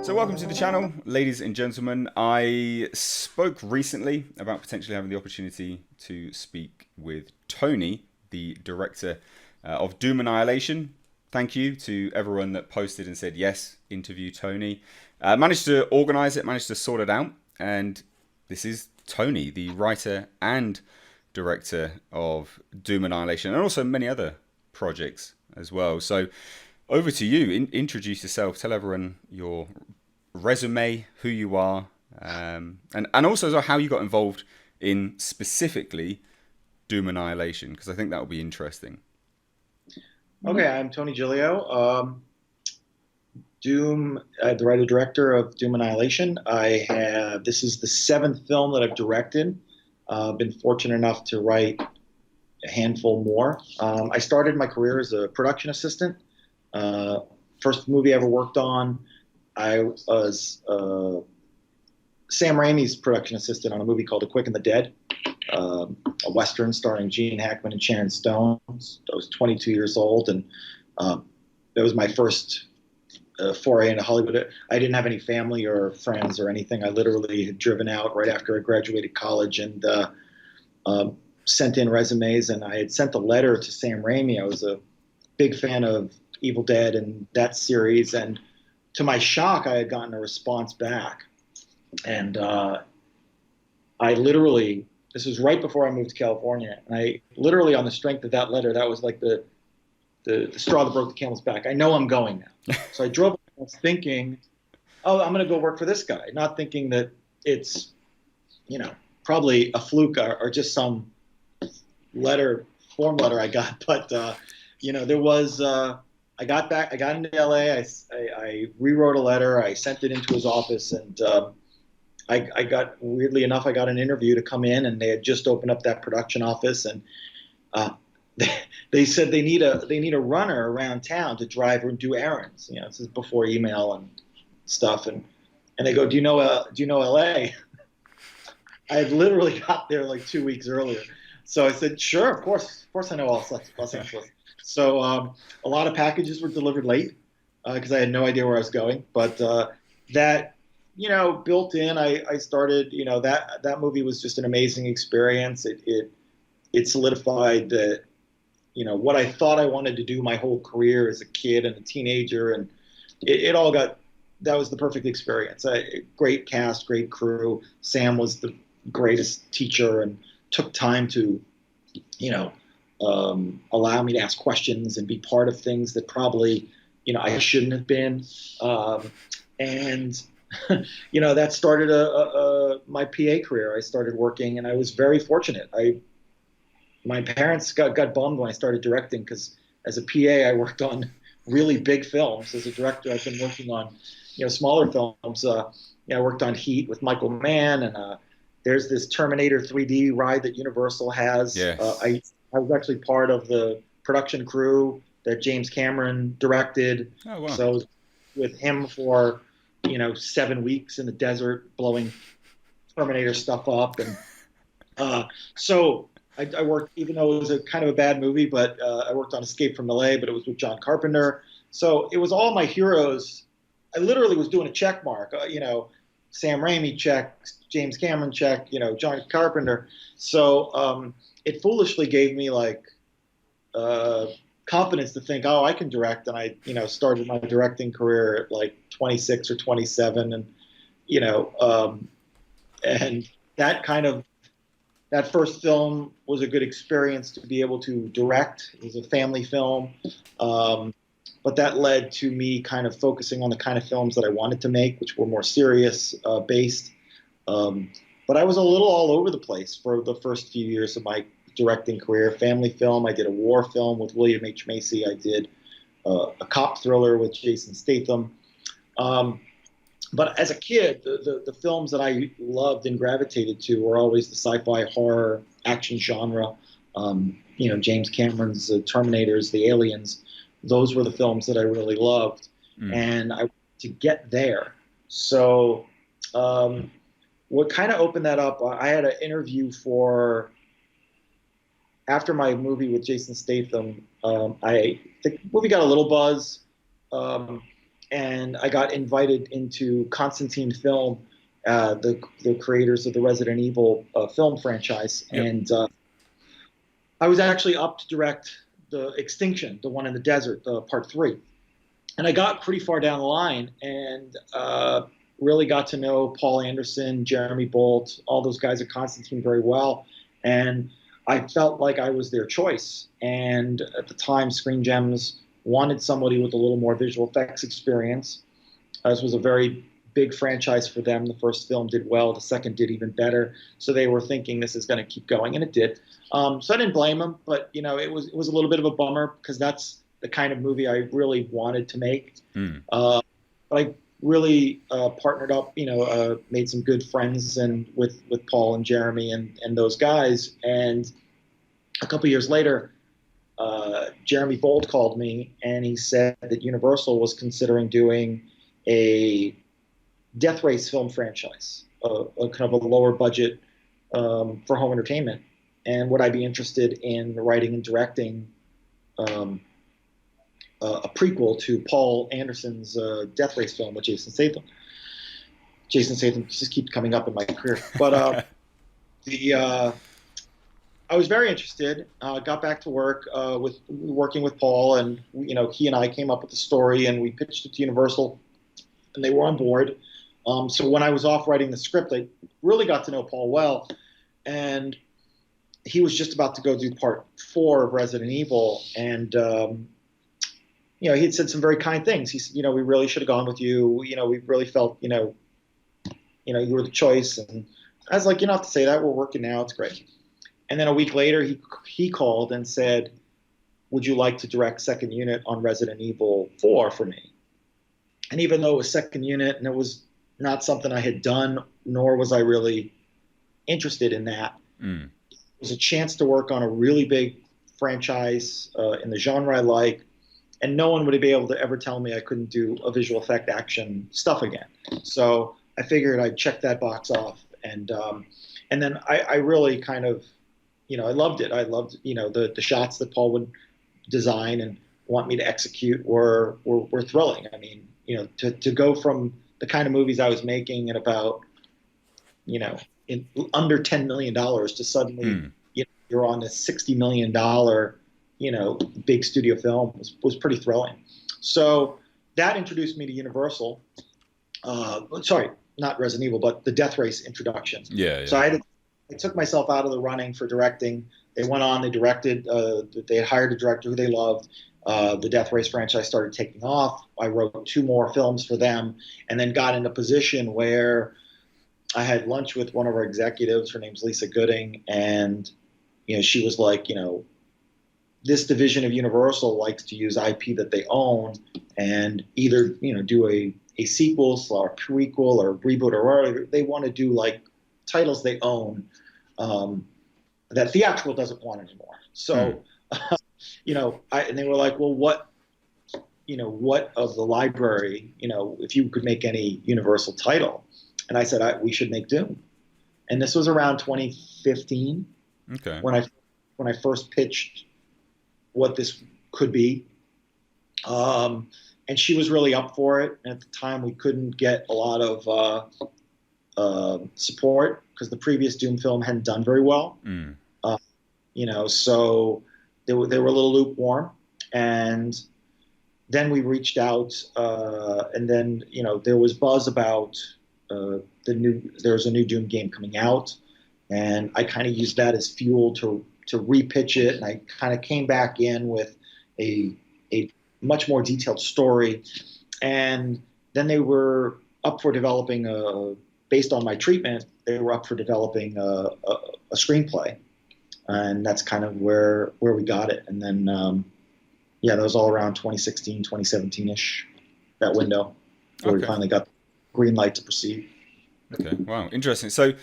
So welcome to the channel, ladies and gentlemen. I spoke recently about potentially having the opportunity to speak with Tony, the director of Doom Annihilation. Thank you to everyone that posted and said yes, interview Tony. Managed to organize it, managed to sort it out, and this is Tony, the writer and director of Doom Annihilation, and also many other projects as well. So over to you. Introduce yourself. Tell everyone your resume, who you are, and also how you got involved in specifically Doom Annihilation, because I think that will be interesting. Okay, I'm Tony Giglio, the writer-director of Doom Annihilation. This is the seventh film that I've directed. Been fortunate enough to write a handful more. I started my career as a production assistant. First movie I ever worked on, I was Sam Raimi's production assistant on a movie called The Quick and the Dead, a Western starring Gene Hackman and Sharon Stone. I was 22 years old, and that was my first foray into Hollywood. I didn't have any family or friends or anything. I literally had driven out right after I graduated college and sent in resumes, and I had sent a letter to Sam Raimi. I was a big fan of Evil Dead and that series, and to my shock, I had gotten a response back. And I literally, this was right before I moved to California, and I literally, on the strength of that letter, that was like the straw that broke the camel's back. I know I'm going now. So I drove thinking, oh, I'm going to go work for this guy, not thinking that it's, probably a fluke or just some form letter I got. But, there was, I got into LA, I rewrote a letter, I sent it into his office, and weirdly enough, I got an interview to come in, and they had just opened up that production office, and they said they need a runner around town to drive and do errands. This is before email and stuff, and they go, do you know LA? I had literally got there like 2 weeks earlier, so I said, sure, of course I know Los Angeles. So a lot of packages were delivered late because I had no idea where I was going. But that, built in, I started, that movie was just an amazing experience. It solidified that, what I thought I wanted to do my whole career as a kid and a teenager. And that was the perfect experience. Great cast, great crew. Sam was the greatest teacher and took time to, allow me to ask questions and be part of things that probably, I shouldn't have been. And, that started my PA career. I started working, and I was very fortunate. My parents got bummed when I started directing because as a PA, I worked on really big films. As a director, I've been working on, smaller films. I worked on Heat with Michael Mann, and there's this Terminator 3D ride that Universal has. Yes. I was actually part of the production crew that James Cameron directed. Oh, wow. So I was with him for, 7 weeks in the desert blowing Terminator stuff up. And so I worked, even though it was a kind of a bad movie, but I worked on Escape from LA, but it was with John Carpenter. So it was all my heroes. I literally was doing a check mark, Sam Raimi check, James Cameron check, John Carpenter. So it foolishly gave me confidence to think, oh, I can direct. And I, started my directing career at like 26 or 27. And, and that first film was a good experience to be able to direct. It was a family film. But that led to me kind of focusing on the kind of films that I wanted to make, which were more serious based. But I was a little all over the place for the first few years of my directing career. Family film, I did a war film with William H. Macy. I did a cop thriller with Jason Statham. But as a kid, the films that I loved and gravitated to were always the sci-fi, horror, action genre. James Cameron's Terminators, the Aliens. Those were the films that I really loved. And I wanted to get there. So what kind of opened that up, I had an interview after my movie with Jason Statham. The movie got a little buzz. and I got invited into Constantine Film, the creators of the Resident Evil film franchise, Yep. and I was actually up to direct the Extinction, the one in the desert, the part three. And I got pretty far down the line and really got to know Paul Anderson, Jeremy Bolt, all those guys at Constantine very well. And I felt like I was their choice. And at the time, Screen Gems wanted somebody with a little more visual effects experience. This was a very big franchise for them. The first film did well, the second did even better. So they were thinking this is going to keep going, and it did. So I didn't blame them, but it was a little bit of a bummer because that's the kind of movie I really wanted to make. Mm. But I really partnered up, made some good friends and with Paul and Jeremy and those guys. And a couple years later, Jeremy Bolt called me and he said that Universal was considering doing a death race film franchise, a kind of a lower budget for home entertainment. And would I be interested in writing and directing a prequel to Paul Anderson's death race film with Jason Statham? Jason Statham just keeps coming up in my career, but the I was very interested. Got back to work with working with Paul, and he and I came up with the story, and we pitched it to Universal, and they were on board. So when I was off writing the script, I really got to know Paul well, and he was just about to go do part four of Resident Evil, and he had said some very kind things. He said, we really should have gone with you. We really felt, you were the choice, and I was like, you don't have to say that. We're working now. It's great. And then a week later, he called and said, "Would you like to direct second unit on Resident Evil 4 for me?" And even though it was second unit and it was not something I had done, nor was I really interested in that, Mm. it was a chance to work on a really big franchise in the genre I like, and no one would be able to ever tell me I couldn't do a visual effect action stuff again. So I figured I'd check that box off, and then I really kind of, I loved it. I loved, the shots that Paul would design and want me to execute were thrilling. I mean, to go from the kind of movies I was making at about, in under $10 million to suddenly, Mm. you're on a $60 million, big studio film was pretty thrilling. So that introduced me to Universal. Sorry, not Resident Evil, but the Death Race introduction. Yeah, So yeah. I took myself out of the running for directing. They went on, they directed, they had hired a director who they loved. The Death Race franchise started taking off. I wrote two more films for them, and then got in a position where I had lunch with one of our executives. Her name's Lisa Gooding, and she was like, this division of Universal likes to use IP that they own and either do a sequel or a prequel or a reboot or whatever. They want to do like titles they own that theatrical doesn't want anymore. Mm. So and they were like, well, what of the library, if you could make any Universal title? And I said, we should make Doom. And this was around 2015 Okay. when I first pitched what this could be. And she was really up for it. And at the time, we couldn't get a lot of support because the previous Doom film hadn't done very well. Mm. So they were a little lukewarm. And then we reached out, and then there was buzz about there's a new Doom game coming out, and I kind of used that as fuel to repitch it, and I kind of came back in with a much more detailed story, and then they were up for developing based on my treatment, they were up for developing a screenplay, and that's kind of where we got it, and then that was all around 2016, 2017-ish, that window where we Okay. finally got the green light to proceed. Okay. Wow. Interesting. So,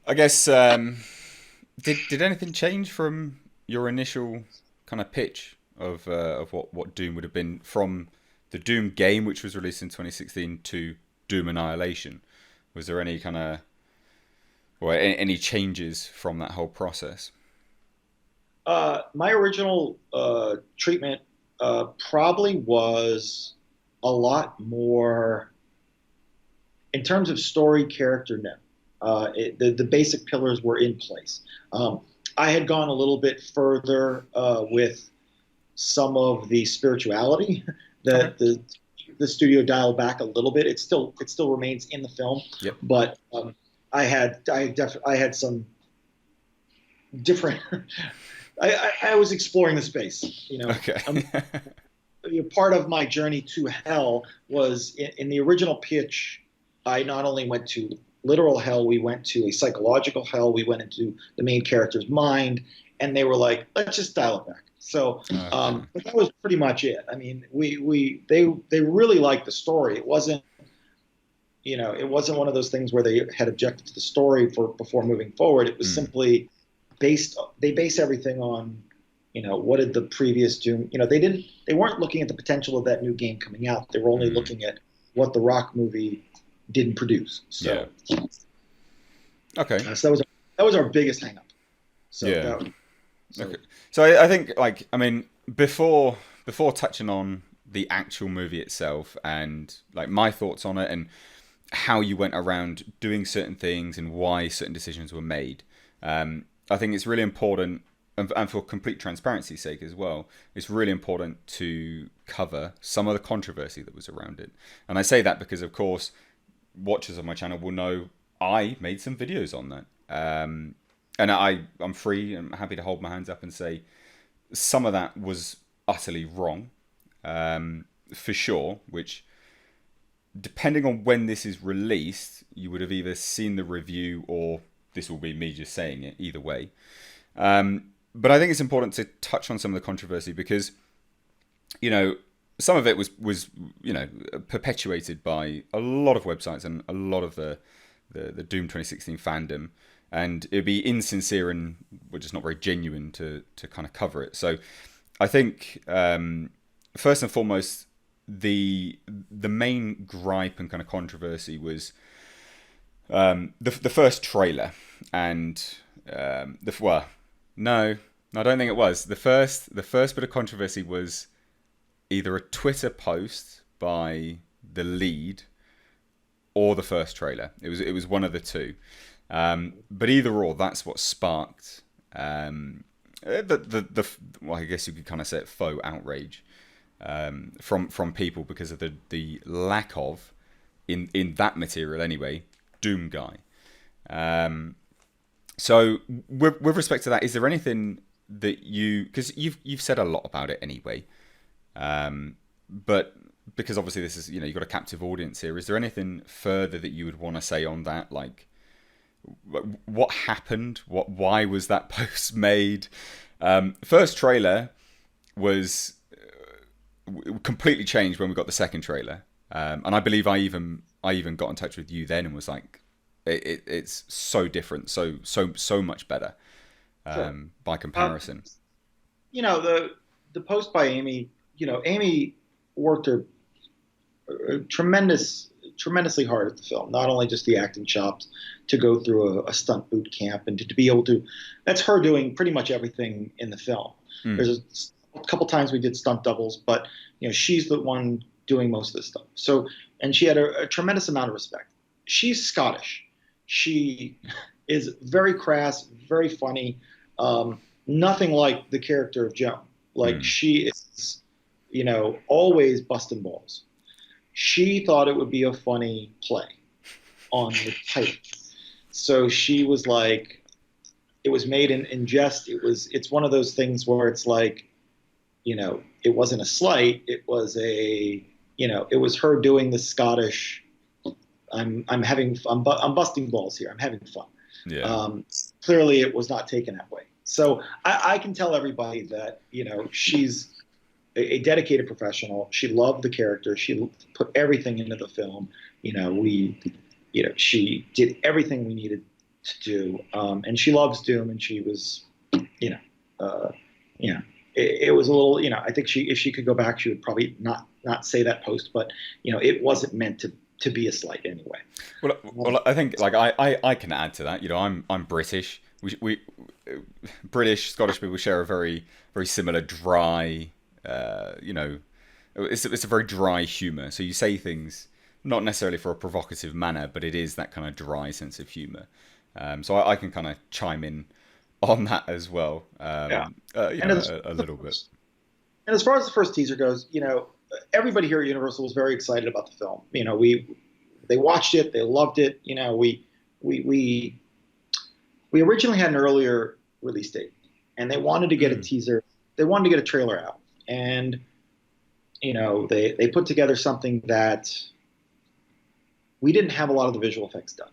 I guess did anything change from your initial kind of pitch of what Doom would have been from the Doom game, which was released in 2016, to Doom Annihilation? Was there any kind of or any changes from that whole process? My original treatment probably was a lot more in terms of story, character. No, the basic pillars were in place. I had gone a little bit further with some of the spirituality Okay. that the studio dialed back a little bit. It still remains in the film, Yep. but I had some different. I was exploring the space. Okay. Part of my journey to hell was in the original pitch. I not only went to literal hell, we went to a psychological hell. We went into the main character's mind, and they were like, "Let's just dial it back." So, Okay. but that was pretty much it. I mean, they really liked the story. It wasn't one of those things where they had objected to the story before moving forward. It was Mm. simply they base everything on, what did the previous Doom, they weren't looking at the potential of that new game coming out. They were only Mm. looking at what the Rock movie didn't produce. Yeah. So, Okay. so that was our biggest hang up. So Yeah. that so Okay. So I think, like, I mean, before touching on the actual movie itself and like my thoughts on it and how you went around doing certain things and why certain decisions were made, I think it's really important, and for complete transparency's sake as well, it's really important to cover some of the controversy that was around it. And I say that because, of course, watchers of my channel will know I made some videos on that. And I'm free and happy to hold my hands up and say some of that was utterly wrong, for sure, which, depending on when this is released, you would have either seen the review or this will be me just saying it, either way. But I think it's important to touch on some of the controversy because, you know, some of it was perpetuated by a lot of websites and a lot of the Doom 2016 fandom, and it'd be insincere and we're just not very genuine to kind of cover it. So I think, first and foremost, the main gripe and kind of controversy was, the first trailer, and no, I don't think it was the first bit of controversy was either a Twitter post by the lead or the first trailer. It was one of the two. But either or, that's what sparked, well, I guess you could kind of say it, faux outrage, from people because of the lack of, in that material anyway, Doom guy. So with respect to that, is there anything that because you've said a lot about it anyway, but because obviously this is, you've got a captive audience here, is there anything further that you would want to say on that, like what happened, why was that post made? First trailer was completely changed when we got the second trailer, and I believe I even got in touch with you then and was like, it's so different, so much better, sure. by Uh, comparison. the post by Amy. Amy worked her tremendously hard at the film. Not only just the acting chops to go through a stunt boot camp and to be able to. That's her doing pretty much everything in the film. Mm, There's a couple times we did stunt doubles, but she's the one doing most of this stuff. So, and she had a tremendous amount of respect. She's Scottish. She is very crass, very funny. Nothing like the character of Joan. Like, mm, she is, always busting balls. She thought it would be a funny play on the title. So she was like, it was made in jest. It's one of those things where it's like, it wasn't a slight. It was her doing the Scottish. I'm busting balls here. I'm having fun. yeah. Um, Clearly, it was not taken that way. So I can tell everybody that she's a dedicated professional. She loved the character. She put everything into the film. She did everything we needed to do, and she loves Doom. And she was, you know, uh, you know, it was a little, I think if she could go back, she would probably not say that post, but it wasn't meant to be a slight anyway. Well, I think, like, I can add to that. I'm British. We British Scottish people share a very very similar dry, it's a very dry humor. So you say things not necessarily for a provocative manner, but it is that kind of dry sense of humor. So I can kind of chime in on that as well, Yeah. And as a little bit. and as far as the first teaser goes, everybody here at Universal was very excited about the film. They watched it, they loved it. We we we originally had an earlier release date, and they wanted to get a Mm. teaser. They wanted to get a trailer out, and they put together something that we didn't have a lot of the visual effects done.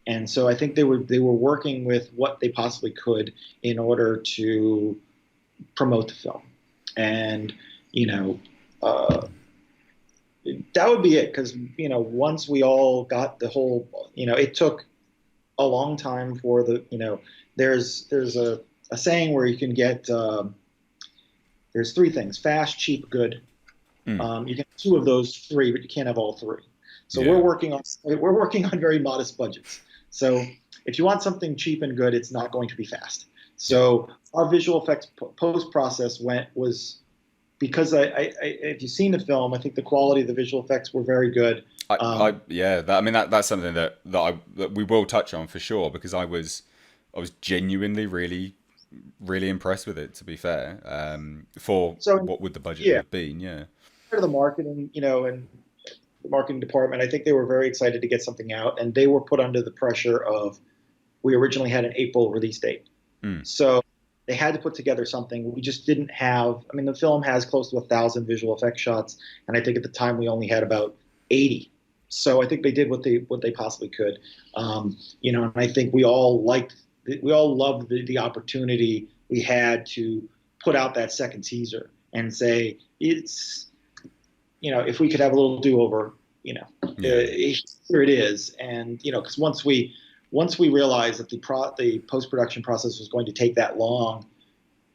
And so I think they were working with what they possibly could in order to promote the film. And you know, uh, that would be it because once we all got the whole, it took a long time for there's a saying where you can get there's three things: fast, cheap, good. Mm. You can have two of those three, but you can't have all three. So we're Yeah. working on very modest budgets. So if you want something cheap and good, it's not going to be fast. Yeah. So our visual effects post process was because if you've seen the film, I think the quality of the visual effects were very good. Yeah. I mean, that's something that we will touch on for sure because I was genuinely really impressed with it. To be fair, for So what would the budget yeah, have been? Yeah. part of the marketing, and the marketing department, I think they were very excited to get something out, and they were put under the pressure of we originally had an April release date. Mm. So they had to put together something. We just didn't have. I mean, the film has close to 1,000 visual effects shots, and I think at the time we only had about 80. So I think they did what they possibly could. And I think we all loved the opportunity we had to put out that second teaser and say if we could have a little do over, Yeah. here it is. And because once we realized that the post production process was going to take that long,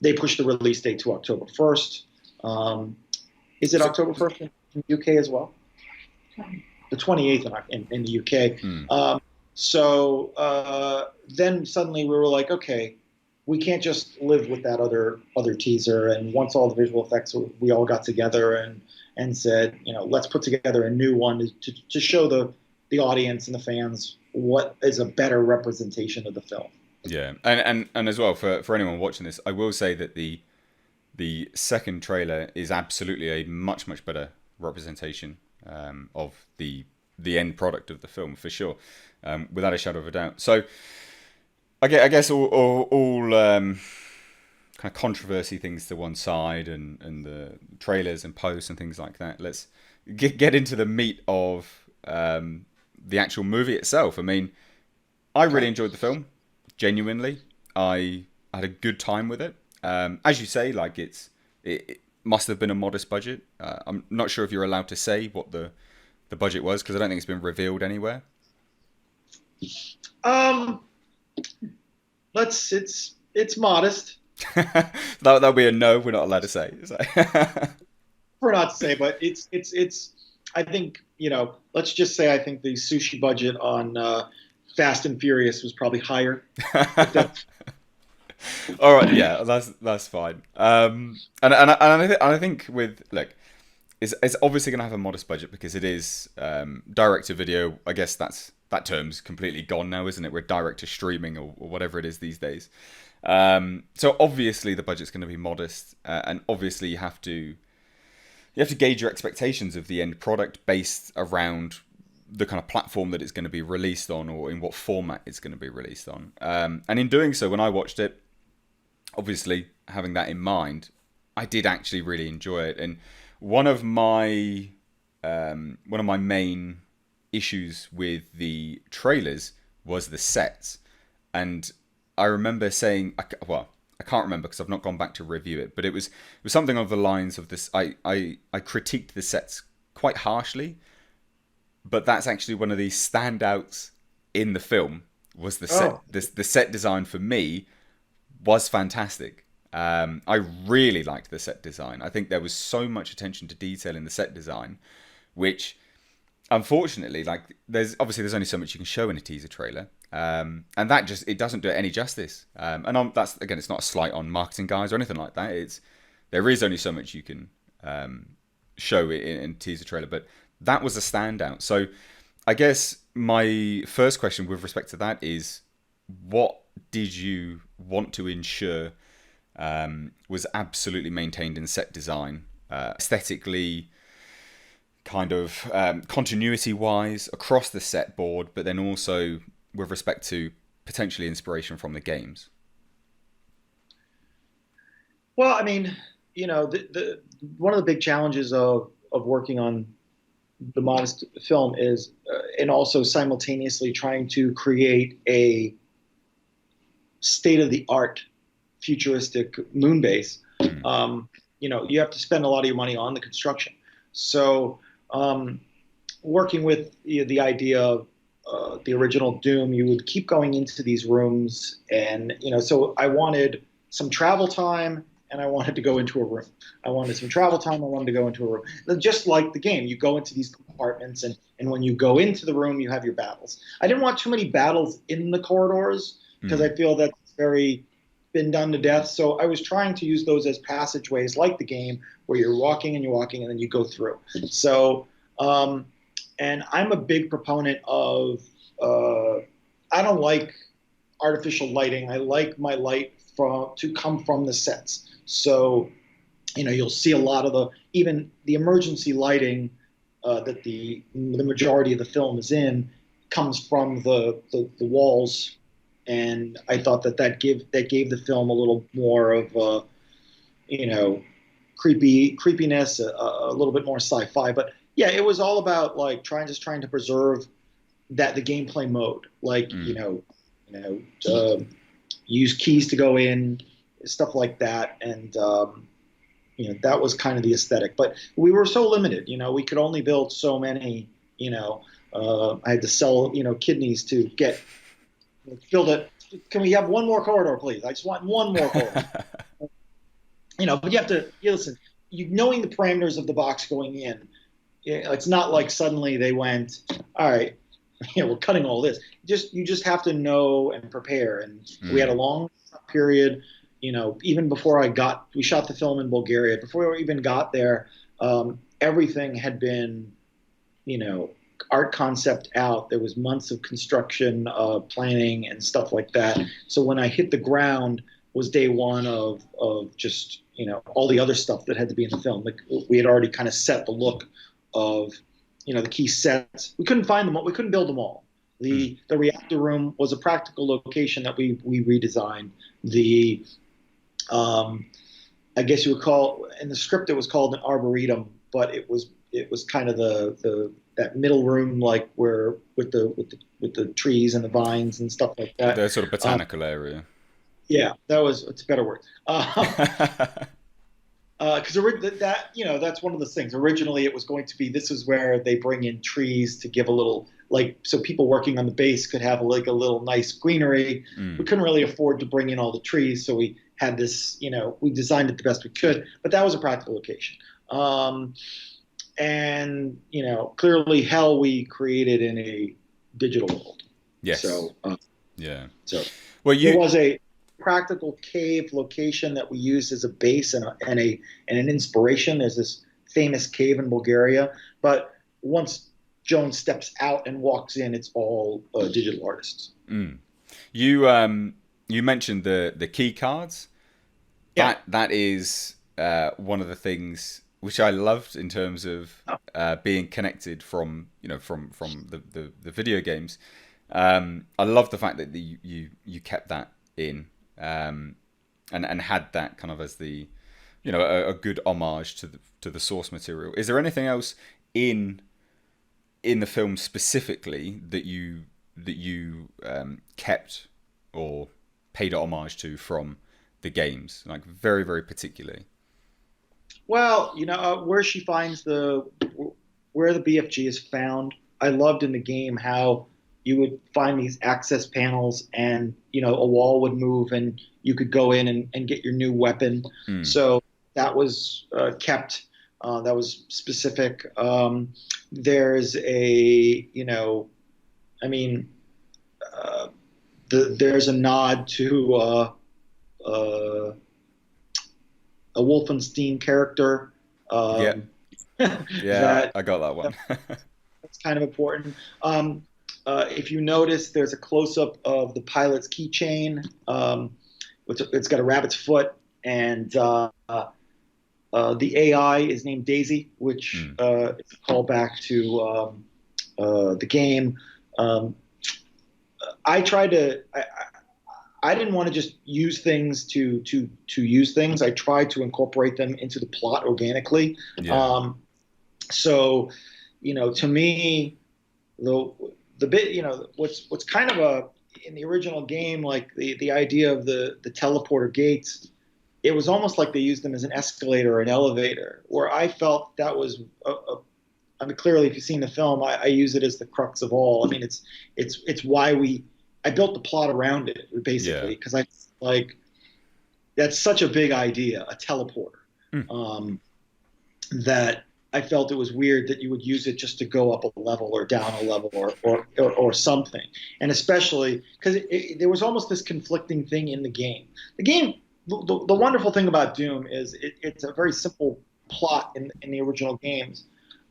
they pushed the release date to October 1st. Is it So, October 1st in the UK as well? The 28th in the UK. mm. Then suddenly we were like, okay, we can't just live with that other teaser. And once all the visual effects, we all got together and said, let's put together a new one to show the audience and the fans what is a better representation of the film. Yeah, and as well for anyone watching this, I will say that the second trailer is absolutely a much better representation of the end product of the film for sure, without a shadow of a doubt. So I guess all kind of controversy things to one side and the trailers and posts and things like that. Let's get into the meat of the actual movie itself. I mean, I really enjoyed the film. Genuinely, I had a good time with it. As you say, like it must have been a modest budget. I'm not sure if you're allowed to say what the budget was because I don't think it's been revealed anywhere. Um, it's modest. That'll be a no. We're not allowed to say. So. For not to say, but it's. I think let's just say I think the sushi budget on Fast and Furious was probably higher. All right, yeah, that's fine. And I think with look, it's obviously going to have a modest budget because it is direct to video. I guess that term's completely gone now, isn't it? We're direct to streaming or whatever it is these days. So obviously the budget's going to be modest, and obviously you have to gauge your expectations of the end product based around the kind of platform that it's going to be released on or in what format it's going to be released on. And in doing so, when I watched it, obviously having that in mind, I did actually really enjoy it. And one of my main issues with the trailers was the sets. And I remember saying, I can't remember because I've not gone back to review it, but it was something of the lines of this. I critiqued the sets quite harshly, but that's actually one of the standouts in the film was the set. Oh, The set design for me was fantastic. I really liked the set design. I think there was so much attention to detail in the set design, which unfortunately, like there's only so much you can show in a teaser trailer, and that it doesn't do it any justice. That's it's not a slight on marketing guys or anything like that. There is only so much you can show in teaser trailer, but that was a standout. So I guess my first question with respect to that is, what did you want to ensure was absolutely maintained in set design, aesthetically, kind of continuity wise across the set board, but then also with respect to potentially inspiration from the games? Well, I mean, the one of the big challenges of working on the modest film is, and also simultaneously trying to create a state of the art futuristic moon base. Mm. You have to spend a lot of your money on the construction. So, working with the idea of the original Doom, you would keep going into these rooms, and so I wanted some travel time, and I wanted to go into a room. I wanted some travel time. I wanted to go into a room. Just like the game, you go into these compartments, and when you go into the room, you have your battles. I didn't want too many battles in the corridors because Mm. I feel that's very been done to death. So I was trying to use those as passageways, like the game, where you're walking and you're walking, and then you go through. So, and I'm a big proponent of. I don't like artificial lighting. I like my light to come from the sets. So, you'll see a lot of even the emergency lighting that the majority of the film is in comes from the walls, and I thought that gave the film a little more of you know creepiness, a little bit more sci-fi. But yeah, it was all about like trying to preserve the gameplay mode, like Mm. you know, use keys to go in, stuff like that, and that was kind of the aesthetic. But we were so limited, we could only build so many. I had to sell kidneys to get build it. Can we have one more corridor, please? I just want one more corridor. But you have to listen. Knowing the parameters of the box going in, it's not like suddenly they went, all right, we're cutting all this. You just have to know and prepare. And we had a Mm. long period. Even before we shot the film in Bulgaria. Before we even got there, everything had been, you know, art concept out. There was months of construction, planning, and stuff like that. So when I hit the ground was day one of just all the other stuff that had to be in the film. Like we had already kind of set the look of the key sets. We couldn't find them all. We couldn't build them all. Mm. The reactor room was a practical location that we redesigned. The I guess you would call in the script it was called an arboretum, but it was kind of the that middle room, like where with the trees and the vines and stuff like that. The sort of botanical area. Yeah, it's a better word. Because that's one of the things. Originally, it was going to be this is where they bring in trees to give a little so people working on the base could have like a little nice greenery. We Mm. couldn't really afford to bring in all the trees, so we had this. We designed it the best we could, but that was a practical location. And clearly, hell we created in a digital world. Yes. So, Yeah. so Well, there you. was a practical cave location that we used as a base and an inspiration. There's this famous cave in Bulgaria, but once Joan steps out and walks in, it's all digital artists. Mm. You mentioned the key cards. Yeah. That is one of the things which I loved in terms of Oh, being connected from from the video games. I love the fact that you kept that in, and had that kind of as the a good homage to the source material. Is there anything else in the film specifically that you kept or paid homage to from the games, like very very particularly? well, where she finds where the BFG is found. I loved in the game how you would find these access panels, and a wall would move, and you could go in and get your new weapon. Mm. So that was kept. That was specific. There's I mean, uh, there's a nod to uh, a Wolfenstein character. Yeah. Um, Yeah, that I got that one. that's kind of important. If you notice, there's a close up of the pilot's keychain. It's got a rabbit's foot, and the AI is named Daisy, which Mm. is a callback to the game. Um, I tried to. I didn't want to just use things to use things. I tried to incorporate them into the plot organically. Yeah. Um, so, to me, the the bit, what's kind of a in the original game, like the idea of the teleporter gates, it was almost like they used them as an escalator or an elevator, where I felt that was I mean, clearly, if you've seen the film, I use it as the crux of all. I mean, it's why I built the plot around it Yeah. basically because I like that's such a big idea, a teleporter, Mm. um, that I felt it was weird that you would use it just to go up a level or down a level or something. And especially because there was almost this conflicting thing in the game. The wonderful thing about Doom is it's a very simple plot in the original games,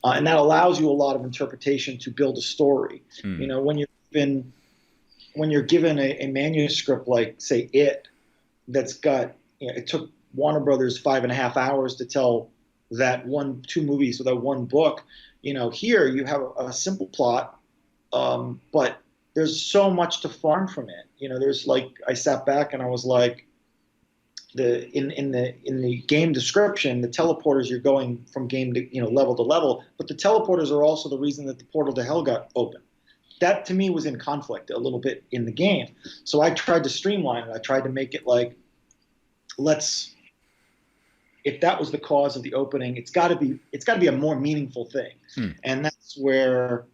and that allows you a lot of interpretation to build a story. You Mm. know, when you're given a manuscript like say that's got it took Warner Brothers 5.5 hours to tell that two movies or that one book. Here you have a simple plot, but there's so much to farm from it. There's like I sat back and I was like, in the game description, the teleporters you're going from game to level to level, but the teleporters are also the reason that the portal to hell got open. That to me was in conflict a little bit in the game, so I tried to streamline it. I tried to make it like let's if that was the cause of the opening, it's got to be a more meaningful thing, Mm. and that's where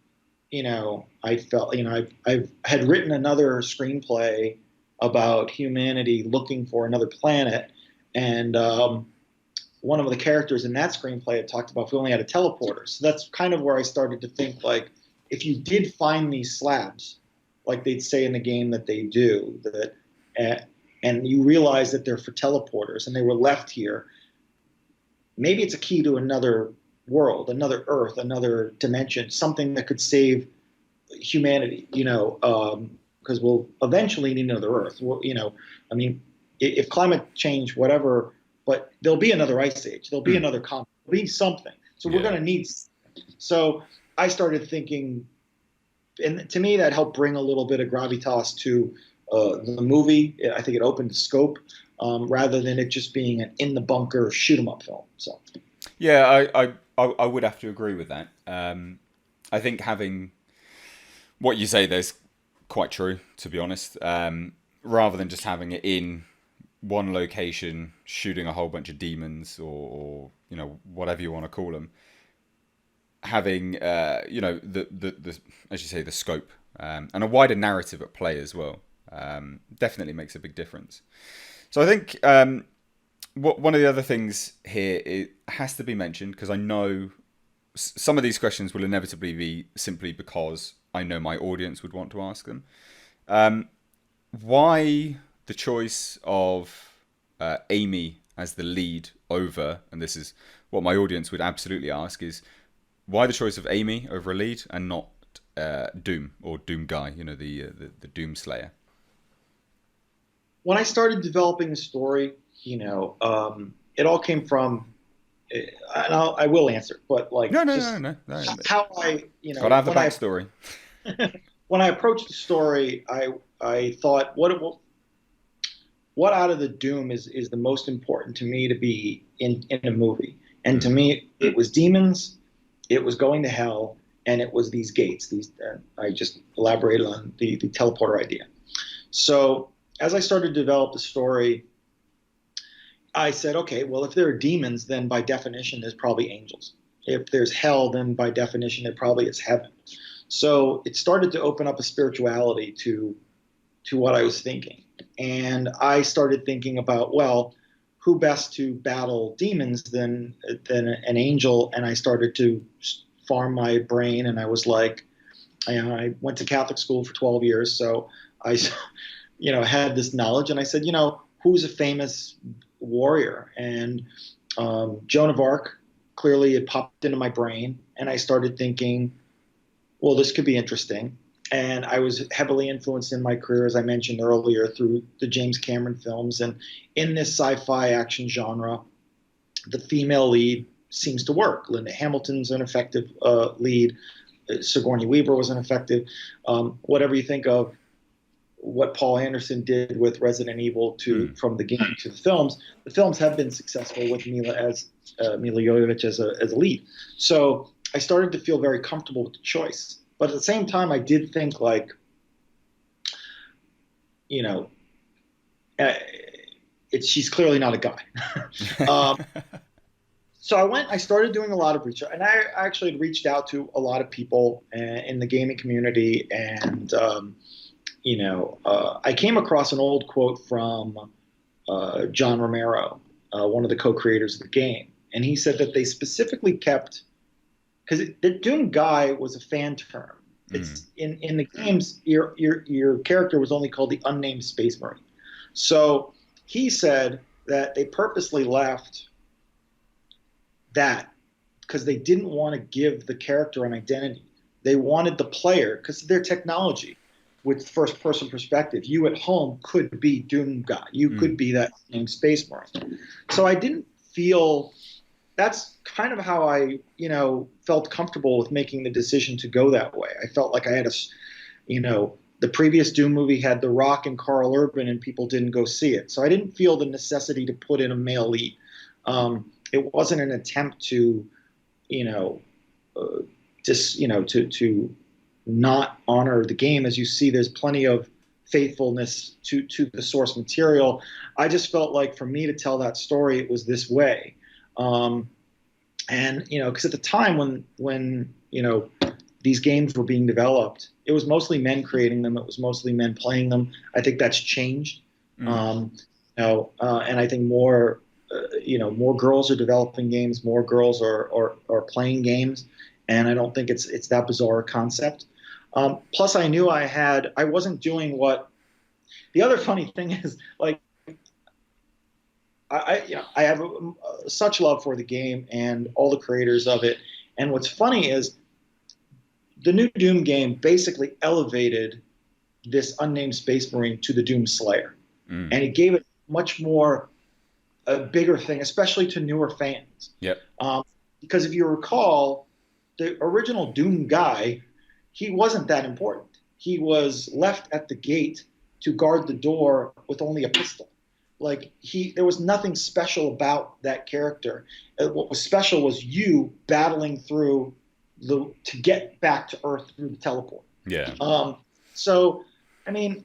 I felt I've had written another screenplay about humanity looking for another planet, and one of the characters in that screenplay had talked about if we only had a teleporter. So that's kind of where I started to think like if you did find these slabs, like they'd say in the game that they do, that uh, and you realize that they're for teleporters and they were left here, maybe it's a key to another world, another Earth, another dimension, something that could save humanity. Because we'll eventually need another Earth. I mean, if climate change, whatever, but there'll be another ice age. There'll be Mm. another comet. There'll be something. So we're Yeah. going to need. So I started thinking, and to me, that helped bring a little bit of gravitas to the movie. I think it opened the scope rather than it just being an in the bunker shoot 'em up film. So. Yeah, I would have to agree with that. I think having what you say there's quite true, to be honest. Rather than just having it in one location, shooting a whole bunch of demons or whatever you want to call them, having the as you say the scope and a wider narrative at play as well definitely makes a big difference. So I think one of the other things here it has to be mentioned because I know some of these questions will inevitably be simply because I know my audience would want to ask them. Um, why the choice of Amy as the lead over, and this is what my audience would absolutely ask, is why the choice of Amy over a lead and not Doom or Doom Guy, the Doom Slayer? When I started developing the story, it all came from, and I will answer, but like No, no, no, just no, no. how Gotta have the when I backstory. when I approached the story, I thought what out of the Doom is the most important to me to be in a movie, and to Mm. me it was demons, it was going to hell, and it was these gates. I just elaborated on the teleporter idea. So as I started to develop the story, I said, okay, well, if there are demons, then by definition, there's probably angels. If there's hell, then by definition, there probably is heaven. So it started to open up a spirituality to what I was thinking. And I started thinking about, well, who best to battle demons than an angel? And I started to farm my brain, and I was like, I went to Catholic school for 12 years, so I, had this knowledge, and I said, who's a famous warrior? And Joan of Arc clearly it popped into my brain, and I started thinking, well, this could be interesting. And I was heavily influenced in my career, as I mentioned earlier, through the James Cameron films. And in this sci-fi action genre, the female lead seems to work. Linda Hamilton's an effective lead. Sigourney Weaver was an effective. Whatever you think of what Paul Anderson did with Resident Evil to Mm. from the game to the films have been successful with Mila Jovovich as a lead. So I started to feel very comfortable with the choice. But at the same time, I did think like, you know, uh, she's clearly not a guy. um, so I started doing a lot of research, and I actually had reached out to a lot of people in the gaming community, and I came across an old quote from John Romero, one of the co-creators of the game, and he said that they specifically kept because the Doom guy was a fan term. Mm. It's in the games, your character was only called the unnamed Space Marine. So he said that they purposely left that because they didn't want to give the character an identity. They wanted the player, because of their technology, with first person perspective, you at home could be Doom Guy. You could Mm. be that named Space Marine. So I didn't feel that's kind of how I, felt comfortable with making the decision to go that way. I felt like I had the previous Doom movie had The Rock and Carl Urban, and people didn't go see it. So I didn't feel the necessity to put in a male lead. It wasn't an attempt to, you know, just to not honor the game. As you see, there's plenty of faithfulness to the source material. I just felt like for me to tell that story, it was this way. Um, and because at the time when these games were being developed, it was mostly men creating them. It was mostly men playing them. I think that's changed. Mm. Um, and I think more girls are developing games, more girls are playing games, and I don't think it's that bizarre a concept. Plus, I knew I wasn't doing what the other funny thing is, like I have such love for the game and all the creators of it. And what's funny is the new Doom game basically elevated this unnamed Space Marine to the Doom Slayer, Mm. and it gave it much more a bigger thing, especially to newer fans. Yep. Because if you recall, the original Doom guy, he wasn't that important. He was left at the gate to guard the door with only a pistol. Like there was nothing special about that character. What was special was you battling through to get back to Earth through the teleport. Yeah. So, I mean,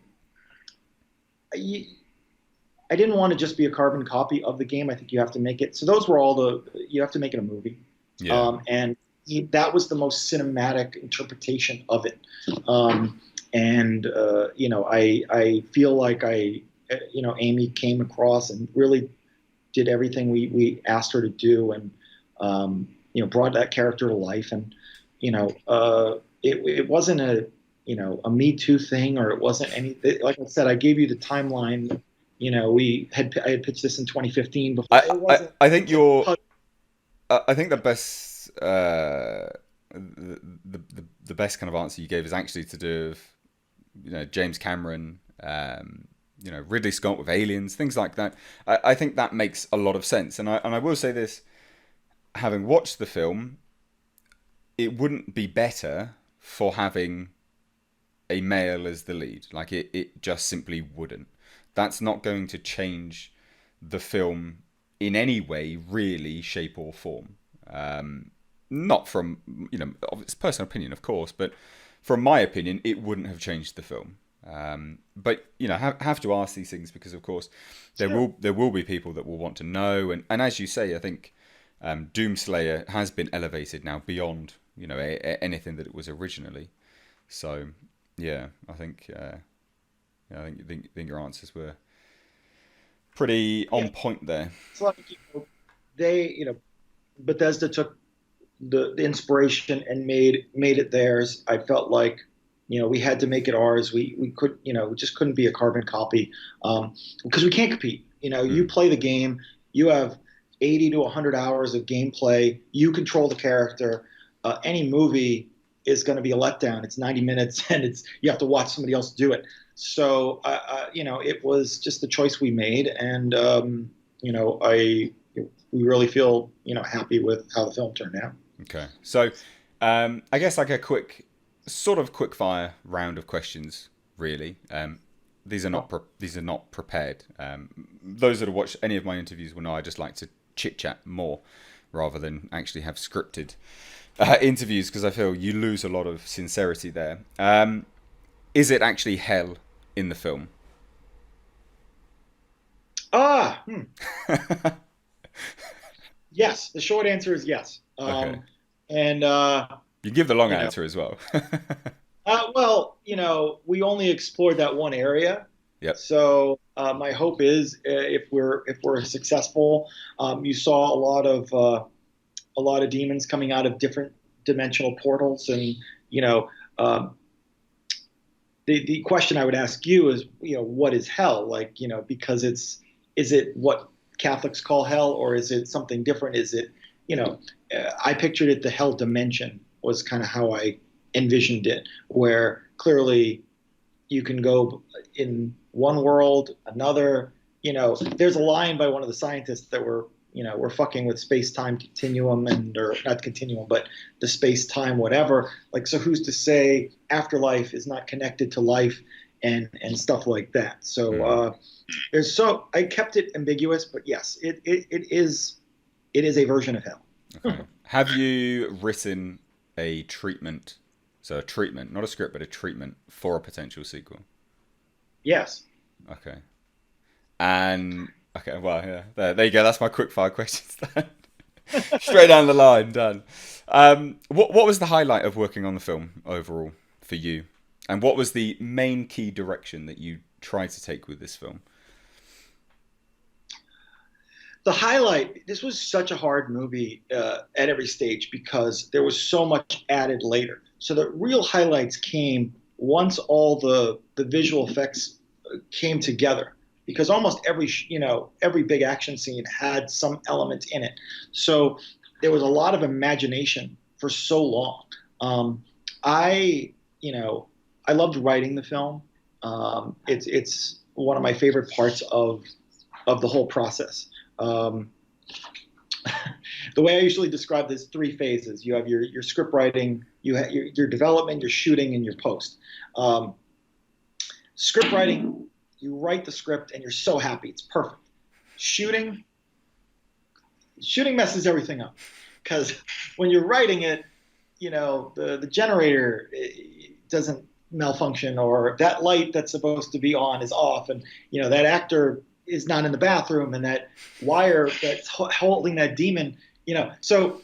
I didn't want to just be a carbon copy of the game. I think you have to make it. So those were you have to make it a movie. Yeah. And that was the most cinematic interpretation of it. I feel like Amy came across and really did everything we asked her to do, and brought that character to life. And it wasn't a Me Too thing, or it wasn't any. Like I said, I gave you the timeline. I had pitched this in 2015. Before I, it I, wasn't. I think I think the best the best kind of answer you gave is actually to do with James Cameron, Ridley Scott with Aliens, things like that. I think that makes a lot of sense, and I will say this: having watched the film, it wouldn't be better for having a male as the lead. Like it just simply wouldn't. That's not going to change the film in any way, really, shape or form. Not from it's personal opinion, of course, but from my opinion, it wouldn't have changed the film. But have to ask these things because, of course, there will be people that will want to know, and as you say, I think Doomslayer has been elevated now beyond anything that it was originally. So yeah, I think think your answers were pretty on point there. It's like Bethesda took the inspiration and made it theirs. I felt like we had to make it ours. We could we just couldn't be a carbon copy because we can't compete. You Mm. play the game. You have 80 to 100 hours of gameplay. You control the character. Any movie is going to be a letdown. It's 90 minutes, and it's you have to watch somebody else do it. So, it was just the choice we made, and we really feel happy with how the film turned out. Okay. So, I guess like a quick fire round of questions, really. These are not prepared. Those that have watched any of my interviews will know I just like to chit chat more rather than actually have scripted interviews, because I feel you lose a lot of sincerity there. Is it actually hell in the film? Ah, yes. The short answer is yes. Okay. And You give the long you know, answer as well. well, we only explored that one area. Yep. So my hope is, if we're successful, you saw a lot of demons coming out of different dimensional portals, and um, the question I would ask you is, what is hell? Like, because is it what Catholics call hell, or is it something different? Is it, I pictured it, the hell dimension was kind of how I envisioned it, where clearly you can go in one world, another. There's a line by one of the scientists that we're fucking with space-time continuum, or not continuum, but the space-time whatever. Like, so who's to say afterlife is not connected to life, and stuff like that. So Hmm. I kept it ambiguous, but yes, it is a version of hell. Okay. Have you written a treatment? So a treatment, not a script, but a treatment for a potential sequel. Yes. Okay. And okay, well, yeah, there you go. That's my quick fire questions. Done. Straight down the line, done. What was the highlight of working on the film overall for you, and what was the main key direction that you tried to take with this film? The highlight, this was such a hard movie at every stage because there was so much added later. So the real highlights came once all the visual effects came together, because almost every big action scene had some element in it. So there was a lot of imagination for so long. I you know I loved writing the film. It's one of my favorite parts of the whole process. Um, the way I usually describe this, three phases. You have your script writing, you have your development, your shooting, and your post. Um, Script writing, you write the script and you're so happy, it's perfect. Shooting, shooting messes everything up, because when you're writing it, the generator doesn't malfunction, or that light that's supposed to be on is off, and that actor is not in the bathroom, and that wire that's holding that demon. So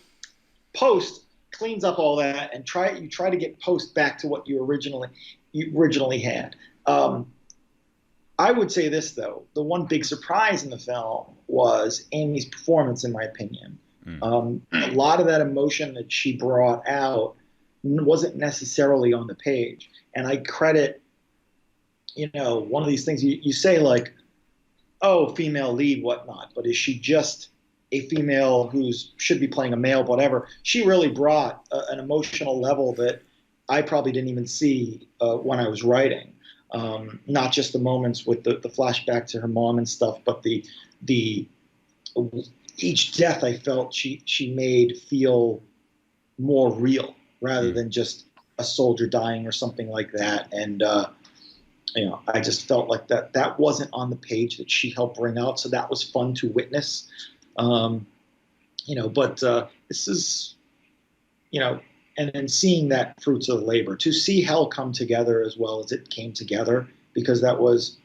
post cleans up all that, and you try to get post back to what you originally had. I would say this, though: the one big surprise in the film was Amy's performance, in my opinion. Mm. A lot of that emotion that she brought out wasn't necessarily on the page, and I credit, one of these things you say, like, oh, female lead, whatnot, but is she just a female who should be playing a male, whatever? She really brought an emotional level that I probably didn't even see when I was writing. Not just the moments with the flashback to her mom and stuff, but the each death I felt she made feel more real, rather Mm. than just a soldier dying or something like that. And I just felt like that wasn't on the page that she helped bring out, so that was fun to witness. Um, but this is, and then seeing that fruits of the labor, to see hell come together as well as it came together, because that was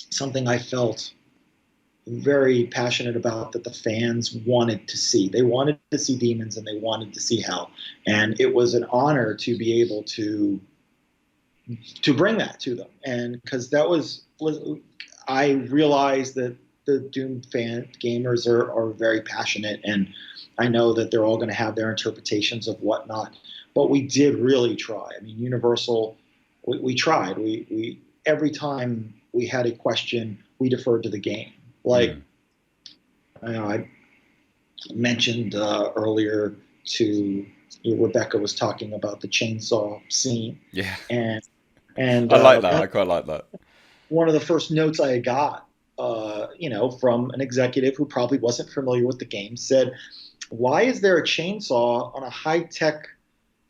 something I felt very passionate about, that the fans wanted to see. They wanted to see demons, and they wanted to see hell, and it was an honor to be able to bring that to them. And because I realized that the Doom fan gamers are very passionate, and I know that they're all going to have their interpretations of whatnot. But we did really try. I mean, Universal, we tried. We every time we had a question, we deferred to the game. Like, Mm. I, mentioned earlier to Rebecca was talking about the chainsaw scene, Yeah, and and I like that. one I quite like that. one of the first notes I got, from an executive who probably wasn't familiar with the game, said, "Why is there a chainsaw on a high tech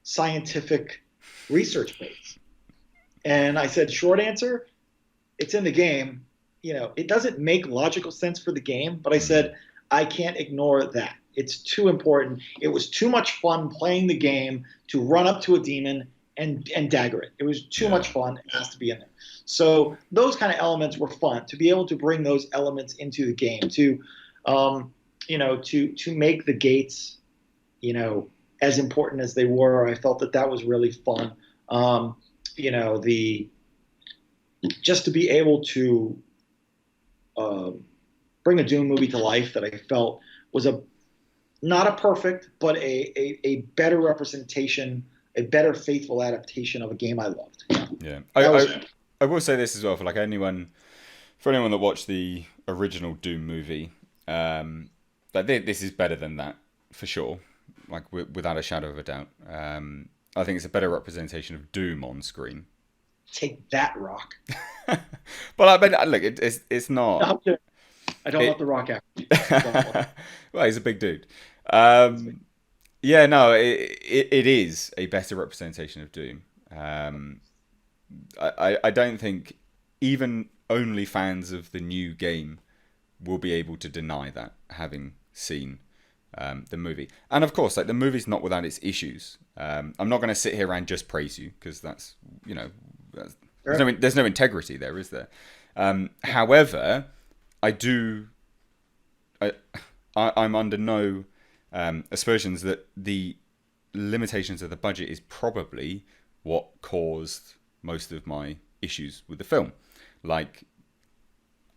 scientific research base?" And I said, "Short answer, it's in the game. It doesn't make logical sense for the game, but I Mm, said I can't ignore that. It's too important. It was too much fun playing the game to run up to a demon and dagger it. It was too yeah, much fun. It has to be in there. So those kind of elements were fun to be able to bring those elements into the game um, to make the gates, as important as they were. I felt that that was really fun. The just to be able to uh, bring a Doom movie to life that I felt was a not a perfect, but a better representation, a better faithful adaptation of a game I loved. yeah. That was I will say this as well for anyone that watched the original Doom movie, like this is better than that for sure, like without a shadow of a doubt. I think it's a better representation of Doom on screen. take that rock. But I mean, look, it's not. No, I don't let It the rock after me. Don't. well, he's a big dude. It's like, Um, yeah, no, it is a better representation of Doom. I don't think even only fans of the new game will be able to deny that, having seen the movie. And of course, like the movie's not without its issues. I'm not going to sit here and just praise you because that's that's, sure. there's no integrity there, is there? However, I do I, I'm under no aspersions that the limitations of the budget is probably what caused most of my issues with the film. Like,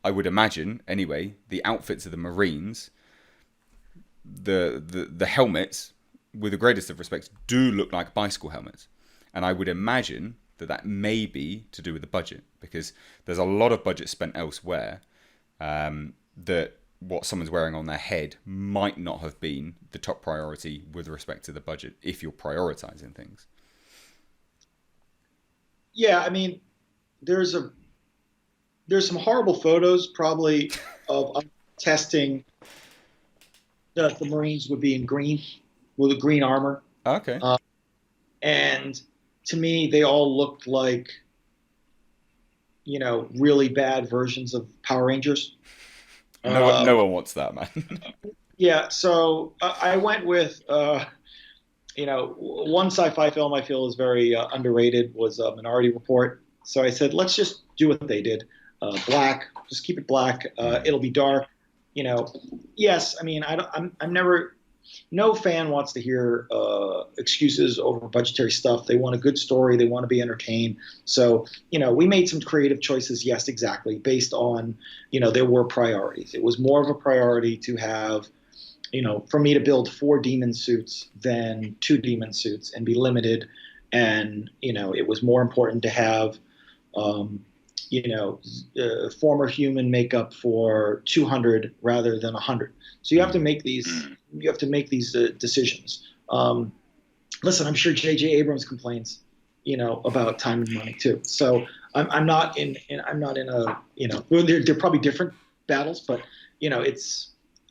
I would imagine, anyway, the outfits of the Marines, the helmets, with the greatest of respects, do look like bicycle helmets. And I would imagine that that may be to do with the budget because there's a lot of budget spent elsewhere that what someone's wearing on their head might not have been the top priority with respect to the budget if you're prioritizing things. Yeah, I mean, there's a there's some horrible photos probably of testing that the Marines would be in green with a green armor. Okay. Uh, and to me, they all looked like, really bad versions of Power Rangers. No Um, one wants that, man. yeah, so I went with, one sci-fi film I feel is very underrated was Minority Report. So I said, let's just do what they did. Black, just keep it black. Mm, It'll be dark. You know, yes, I mean, I'm never, no fan wants to hear excuses over budgetary stuff. They want a good story. They want to be entertained. So, we made some creative choices. Yes, exactly. Based on, there were priorities. It was more of a priority to have, for me to build 4 demon suits than 2 demon suits and be limited. And, it was more important to have, um, former human makeup for 200 rather than 100. So mm. you have to make these decisions. Listen, I'm sure J.J. Abrams complains, about time and money too. So I'm not I'm not in a, well, they're probably different battles, but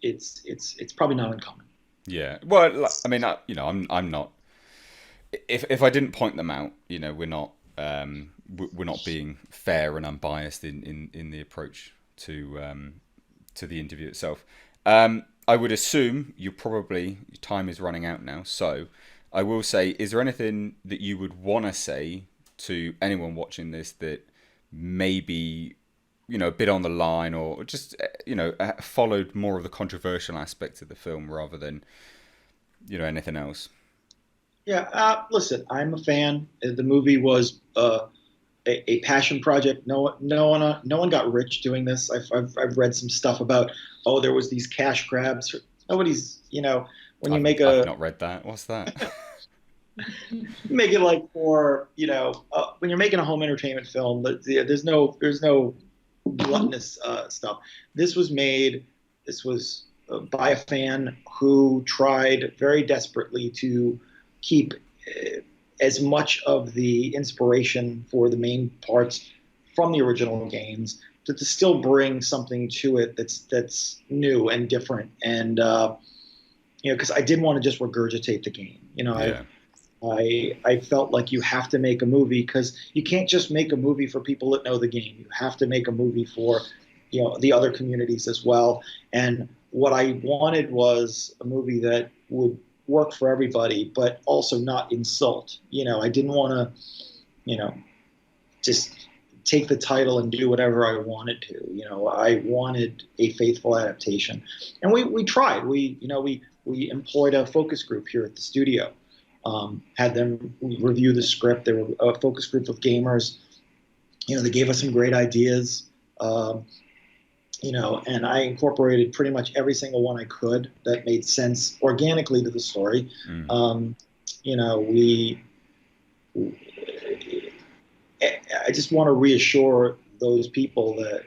it's probably not uncommon. Yeah. Well, I mean, I'm not. If I didn't point them out, we're not being fair and unbiased in the approach to the interview itself. I would assume your time is running out now, so I will say, is there anything that you would want to say to anyone watching this that maybe a bit on the line or just followed more of the controversial aspects of the film rather than anything else? Yeah, listen, I'm a fan. The movie was a passion project. No one got rich doing this. I've read some stuff about, oh, there was these cash grabs. Nobody's, when you make I've a not read that. What's that? make it like for, when you're making a home entertainment film, there's no gluttonous stuff. This was made. This was by a fan who tried very desperately to keep as much of the inspiration for the main parts from the original games, to still bring something to it that's new and different. And because I didn't want to just regurgitate the game. Yeah. I felt like you have to make a movie because you can't just make a movie for people that know the game. You have to make a movie for the other communities as well. And what I wanted was a movie that would work for everybody, but also not insult. I didn't want to, just take the title and do whatever I wanted to. I wanted a faithful adaptation, and we tried. We employed a focus group here at the studio, had them review the script. They were a focus group of gamers. They gave us some great ideas. And I incorporated pretty much every single one I could that made sense organically to the story. Mm. We I just want to reassure those people that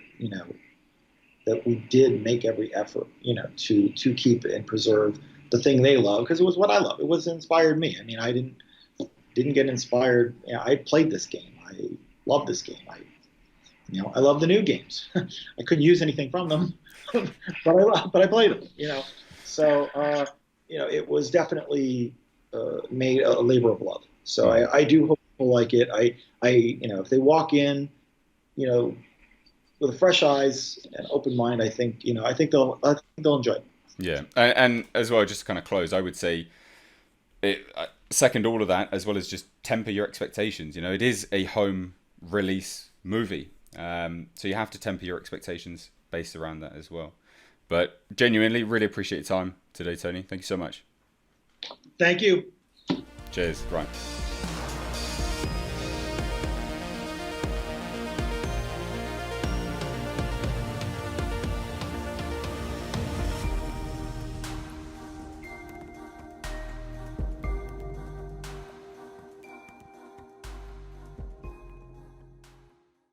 that we did make every effort, to keep and preserve the thing they love, because it was what I love. It was inspired me. I mean, I didn't get inspired. I played this game. I love this game. I love the new games. I couldn't use anything from them, but I played them. So it was definitely made a labor of love. So I do hope people like it. If they walk in, with fresh eyes and open mind, I think they'll enjoy it. Yeah, and as well, just to kind of close, I would say second all of that, as well as just temper your expectations. It is a home release movie, so you have to temper your expectations based around that as well. But genuinely, really appreciate your time today, Tony. Thank you so much. Thank you. Cheers. Right.